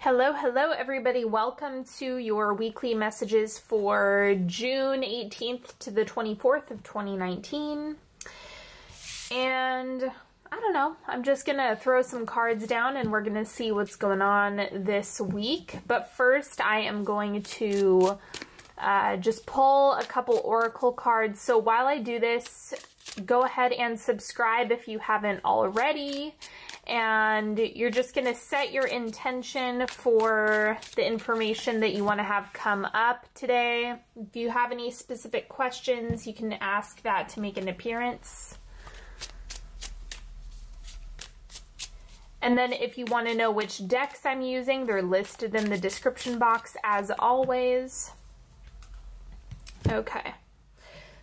Hello, hello everybody. Welcome to your weekly messages for June 18th to the 24th of 2019. And I don't know, I'm just gonna throw some cards down and we're gonna see what's going on this week. But first I am going to just pull a couple oracle cards. So while I do this, go ahead and subscribe if you haven't already. And you're just going to set your intention for the information that you want to have come up today. If you have any specific questions, you can ask that to make an appearance. And then if you want to know which decks I'm using, they're listed in the description box as always. Okay,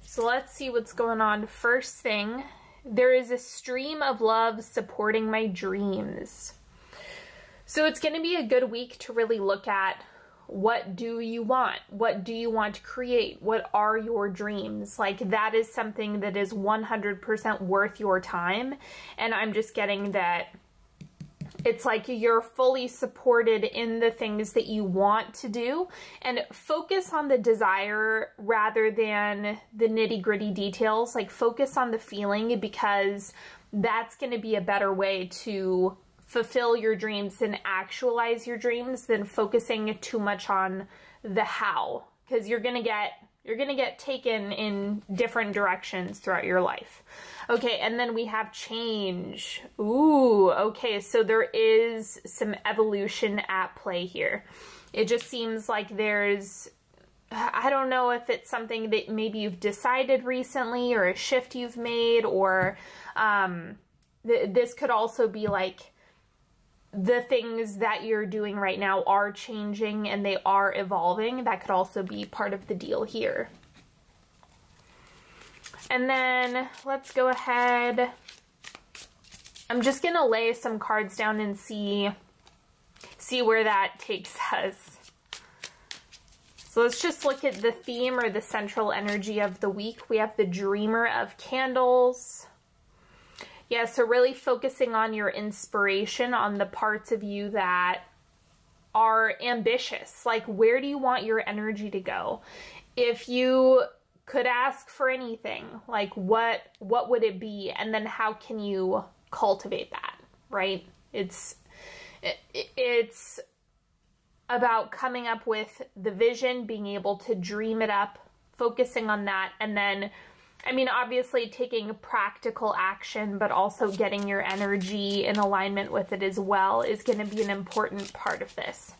so let's see what's going on. First thing, there is a stream of love supporting my dreams. So it's going to be a good week to really look at what do you want? What do you want to create? What are your dreams? Like, that is something that is 100% worth your time. And I'm just getting that it's like you're fully supported in the things that you want to do, and focus on the desire rather than the nitty-gritty details. Like, focus on the feeling, because that's going to be a better way to fulfill your dreams and actualize your dreams than focusing too much on the how, because you're going to get taken in different directions throughout your life. Okay, and then we have change. Ooh, okay, so there is some evolution at play here. It just seems like there's, I don't know if it's something that maybe you've decided recently, or a shift you've made, or this could also be like the things that you're doing right now are changing and they are evolving. That could also be part of the deal here. And then let's go ahead. I'm just going to lay some cards down and see where that takes us. So let's just look at the theme or the central energy of the week. We have the Dreamer of Candles. Yeah, so really focusing on your inspiration, on the parts of you that are ambitious. Like, where do you want your energy to go? If you could ask for anything, like what would it be? And then how can you cultivate that, right? It's about coming up with the vision, being able to dream it up, focusing on that, and then, I mean, obviously taking practical action, but also getting your energy in alignment with it as well is going to be an important part of this.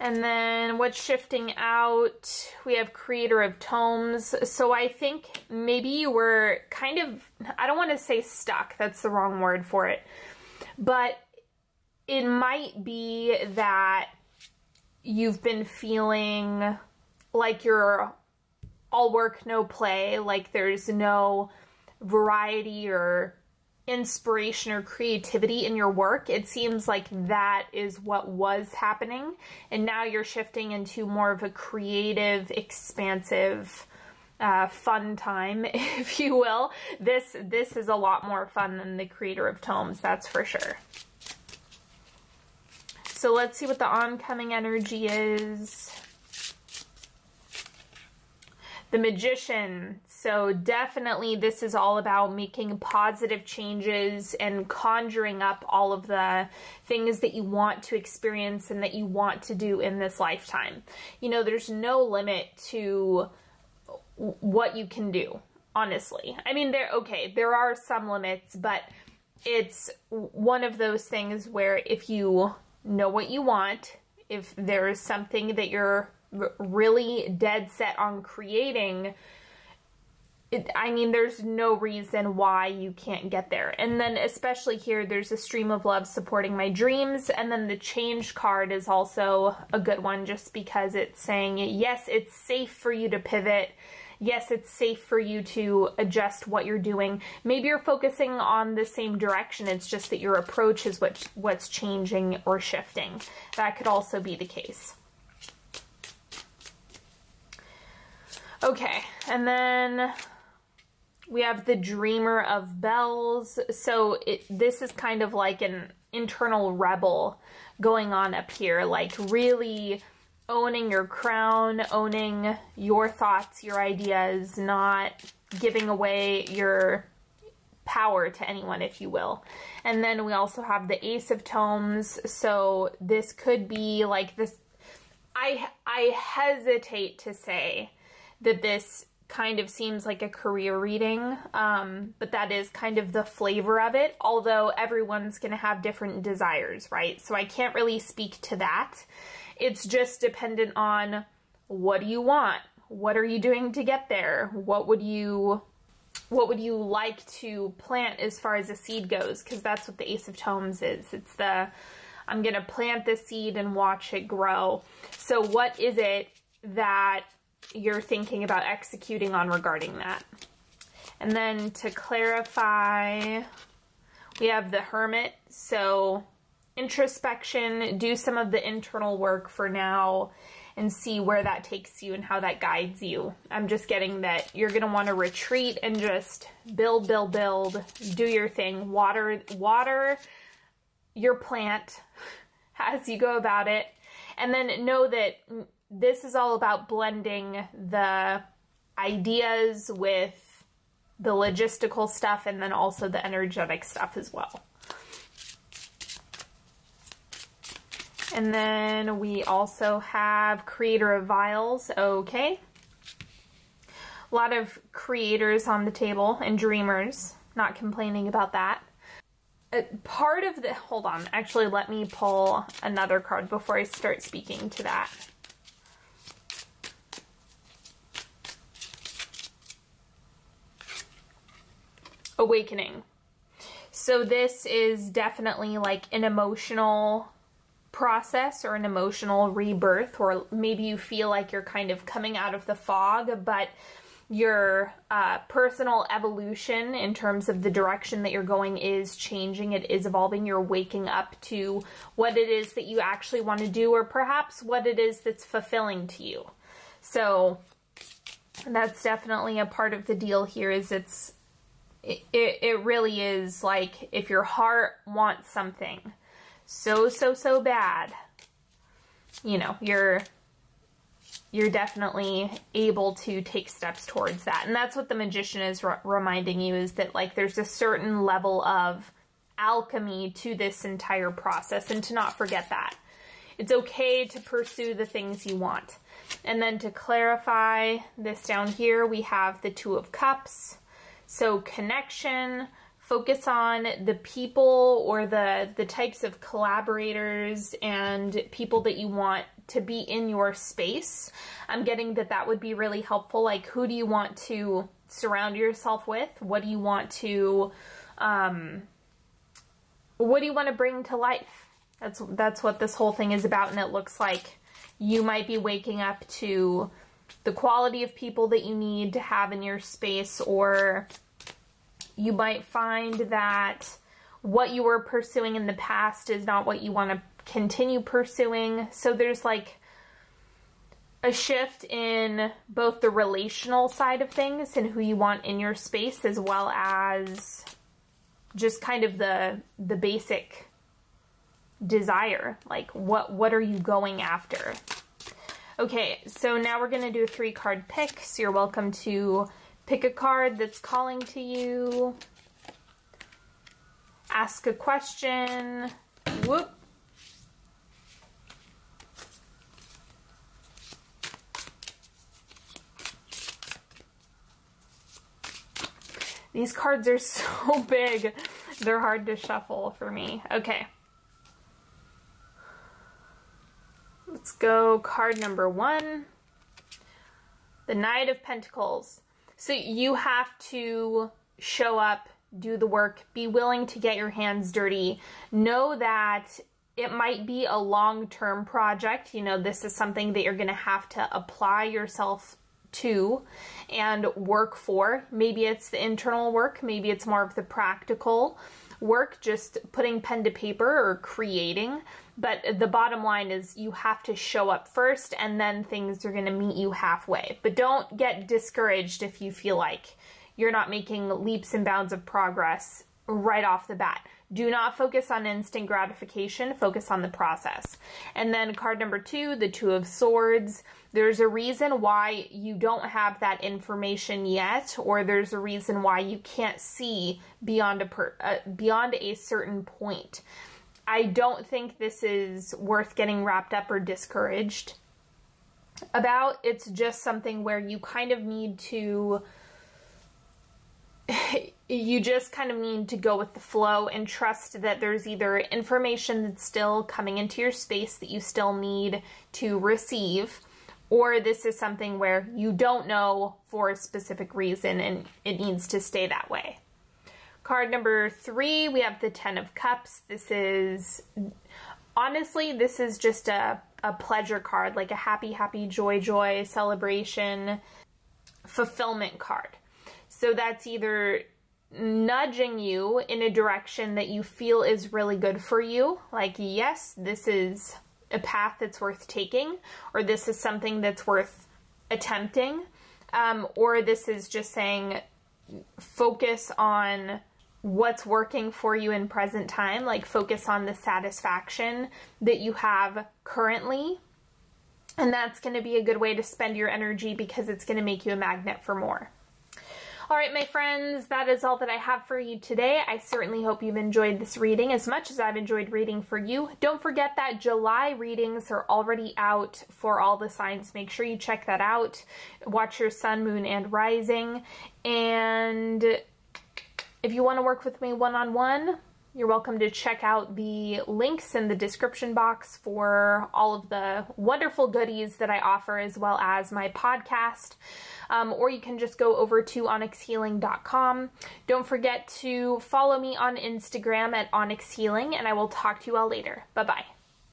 And then what's shifting out? We have Creator of Tomes. So I think maybe you were kind of, I don't want to say stuck, that's the wrong word for it, but it might be that you've been feeling like you're all work, no play, like there's no variety or inspiration or creativity in your work. It seems like that is what was happening, and now you're shifting into more of a creative, expansive, fun time, if you will. This is a lot more fun than the Creator of Tomes, that's for sure. So let's see what the oncoming energy is. The Magician. So definitely this is all about making positive changes and conjuring up all of the things that you want to experience and that you want to do in this lifetime. You know, there's no limit to what you can do, honestly. I mean, there are some limits, but it's one of those things where if you know what you want, if there is something that you're really dead set on creating, I mean, there's no reason why you can't get there. And then especially here, there's a stream of love supporting my dreams. And then the change card is also a good one, just because it's saying, yes, it's safe for you to pivot. Yes, it's safe for you to adjust what you're doing. Maybe you're focusing on the same direction. It's just that your approach is what's changing or shifting. That could also be the case. Okay, and then we have the Dreamer of Bells. So this is kind of like an internal rebel going on up here, like really owning your crown, owning your thoughts, your ideas, not giving away your power to anyone, if you will. And then we also have the Ace of Tomes. So this could be like this. I hesitate to say that this kind of seems like a career reading, but that is kind of the flavor of it, although everyone's going to have different desires, right? So I can't really speak to that. It's just dependent on, what do you want? What are you doing to get there? What would you like to plant as far as a seed goes? Because that's what the Ace of Tomes is. It's the, I'm going to plant this seed and watch it grow. So what is it that you're thinking about executing on regarding that? And then to clarify, we have the Hermit. So introspection, do some of the internal work for now and see where that takes you and how that guides you. I'm just getting that you're going to want to retreat and just build, do your thing, water your plant as you go about it. And then know that this is all about blending the ideas with the logistical stuff and then also the energetic stuff as well. And then we also have Creator of Vials. Okay. A lot of creators on the table and dreamers. Not complaining about that. Part of the... Hold on. Actually, let me pull another card before I start speaking to that. Awakening. So this is definitely like an emotional process or an emotional rebirth, or maybe you feel like you're kind of coming out of the fog, but your personal evolution in terms of the direction that you're going is changing. It is evolving. You're waking up to what it is that you actually want to do, or perhaps what it is that's fulfilling to you. So that's definitely a part of the deal here. Is it really is like, if your heart wants something so bad, you know, you're definitely able to take steps towards that. And that's what the Magician is reminding you, is that like there's a certain level of alchemy to this entire process, and to not forget that. It's okay to pursue the things you want. And then to clarify this down here, we have the Two of Cups. So connection, focus on the people or the types of collaborators and people that you want to be in your space. I'm getting that that would be really helpful. Like, who do you want to surround yourself with? What do you want to bring to life? That's what this whole thing is about. And it looks like you might be waking up to the quality of people that you need to have in your space, or you might find that what you were pursuing in the past is not what you want to continue pursuing. So there's like a shift in both the relational side of things and who you want in your space, as well as just kind of the basic desire. Like, what are you going after? Okay, so now we're going to do a 3-card pick. So you're welcome to pick a card that's calling to you. Ask a question. Whoop. These cards are so big, they're hard to shuffle for me. Okay. Let's go card number 1. The Knight of Pentacles. So you have to show up, do the work, be willing to get your hands dirty. Know that it might be a long-term project. You know, this is something that you're going to have to apply yourself to and work for. Maybe it's the internal work, maybe it's more of the practical work, just putting pen to paper or creating. But the bottom line is you have to show up first, and then things are going to meet you halfway. But don't get discouraged if you feel like you're not making leaps and bounds of progress right off the bat. Do not focus on instant gratification, focus on the process. And then card number 2, the Two of Swords. There's a reason why you don't have that information yet, or there's a reason why you can't see beyond a certain point. I don't think this is worth getting wrapped up or discouraged about. It's just something where you kind of need to you just kind of need to go with the flow and trust that there's either information that's still coming into your space that you still need to receive, or this is something where you don't know for a specific reason and it needs to stay that way. Card number 3, we have the Ten of Cups. This is, honestly, this is just a pleasure card, like a happy, happy, joy, joy, celebration, fulfillment card. So that's either nudging you in a direction that you feel is really good for you, like, yes, this is a path that's worth taking, or this is something that's worth attempting, or this is just saying focus on what's working for you in present time, like focus on the satisfaction that you have currently, and that's going to be a good way to spend your energy because it's going to make you a magnet for more. All right, my friends, that is all that I have for you today. I certainly hope you've enjoyed this reading as much as I've enjoyed reading for you. Don't forget that July readings are already out for all the signs. Make sure you check that out. Watch your sun, moon, and rising. And if you want to work with me one-on-one, you're welcome to check out the links in the description box for all of the wonderful goodies that I offer, as well as my podcast. Or you can just go over to onyxhealing.com. Don't forget to follow me on Instagram at onyxhealing, and I will talk to you all later. Bye-bye.